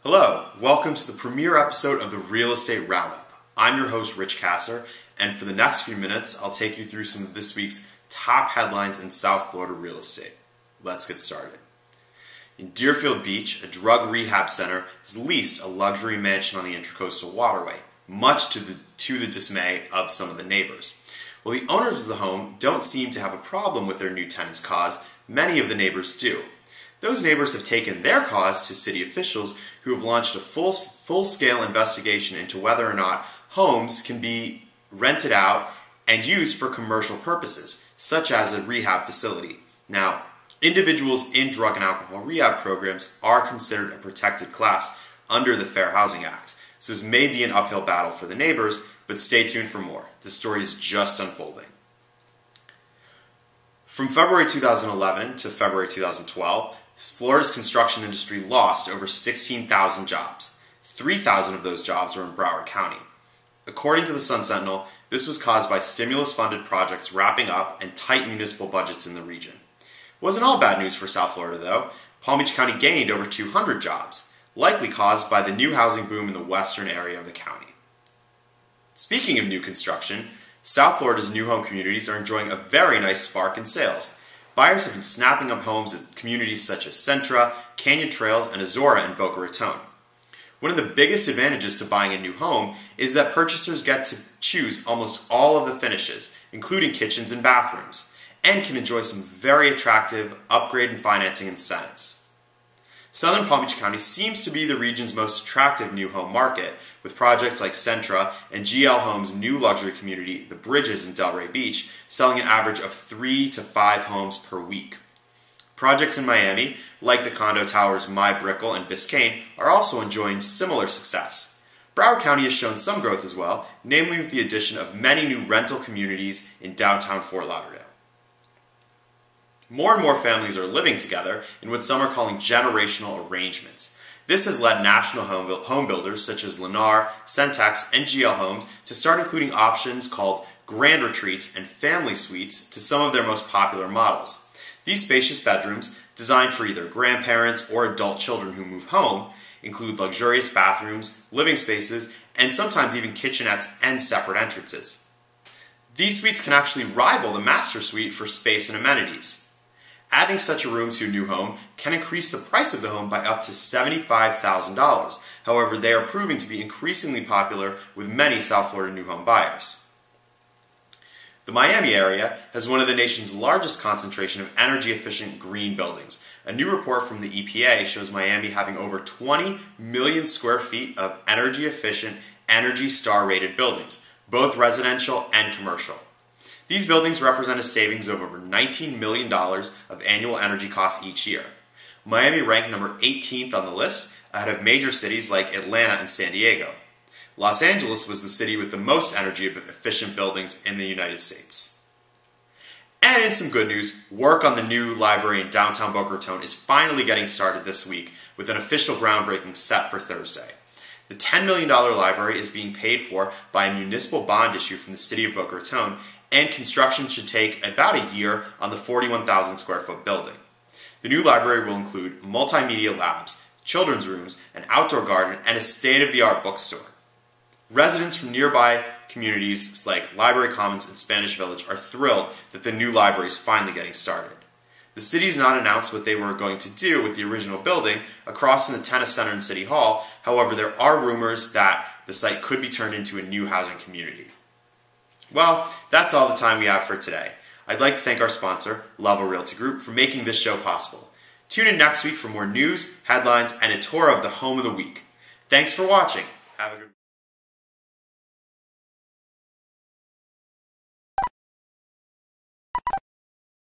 Hello, welcome to the premiere episode of the Real Estate Roundup. I'm your host, Rich Kasser, and for the next few minutes, I'll take you through some of this week's top headlines in South Florida real estate. Let's get started. In Deerfield Beach, a drug rehab center has leased a luxury mansion on the Intracoastal Waterway, much to the dismay of some of the neighbors. While the owners of the home don't seem to have a problem with their new tenant's cause, many of the neighbors do. Those neighbors have taken their cause to city officials who have launched a full-scale investigation into whether or not homes can be rented out and used for commercial purposes, such as a rehab facility. Now, individuals in drug and alcohol rehab programs are considered a protected class under the Fair Housing Act. So this may be an uphill battle for the neighbors, but stay tuned for more. The story is just unfolding. From February 2011 to February 2012, Florida's construction industry lost over 16,000 jobs. 3,000 of those jobs were in Broward County. According to the Sun Sentinel, this was caused by stimulus-funded projects wrapping up and tight municipal budgets in the region. It wasn't all bad news for South Florida, though. Palm Beach County gained over 200 jobs, likely caused by the new housing boom in the western area of the county. Speaking of new construction, South Florida's new home communities are enjoying a very nice spark in sales. Buyers have been snapping up homes at communities such as Centra, Canyon Trails, and Azora in Boca Raton. One of the biggest advantages to buying a new home is that purchasers get to choose almost all of the finishes, including kitchens and bathrooms, and can enjoy some very attractive upgrade and financing incentives. Southern Palm Beach County seems to be the region's most attractive new home market, with projects like Centra and GL Homes' new luxury community, The Bridges in Delray Beach, selling an average of 3 to 5 homes per week. Projects in Miami, like the condo towers My Brickell and Biscayne, are also enjoying similar success. Broward County has shown some growth as well, namely with the addition of many new rental communities in downtown Fort Lauderdale. More and more families are living together in what some are calling generational arrangements. This has led national home builders such as Lennar, Centex, and GL Homes to start including options called grand retreats and family suites to some of their most popular models. These spacious bedrooms, designed for either grandparents or adult children who move home, include luxurious bathrooms, living spaces, and sometimes even kitchenettes and separate entrances. These suites can actually rival the master suite for space and amenities. Adding such a room to a new home can increase the price of the home by up to $75,000. However, they are proving to be increasingly popular with many South Florida new home buyers. The Miami area has one of the nation's largest concentration of energy-efficient green buildings. A new report from the EPA shows Miami having over 20 million square feet of energy-efficient, Energy Star-rated buildings, both residential and commercial. These buildings represent a savings of over $19 million of annual energy costs each year. Miami ranked number 18th on the list, ahead of major cities like Atlanta and San Diego. Los Angeles was the city with the most energy-efficient buildings in the United States. And in some good news, work on the new library in downtown Boca Raton is finally getting started this week, with an official groundbreaking set for Thursday. The $10 million library is being paid for by a municipal bond issue from the city of Boca Raton, and construction should take about a year on the 41,000 square foot building. The new library will include multimedia labs, children's rooms, an outdoor garden, and a state-of-the-art bookstore. Residents from nearby communities like Library Commons and Spanish Village are thrilled that the new library is finally getting started. The city has not announced what they were going to do with the original building across from the Tennis Center and City Hall. However, there are rumors that the site could be turned into a new housing community. Well, that's all the time we have for today. I'd like to thank our sponsor, Level Realty Group, for making this show possible. Tune in next week for more news, headlines, and a tour of the home of the week. Thanks for watching. Have a good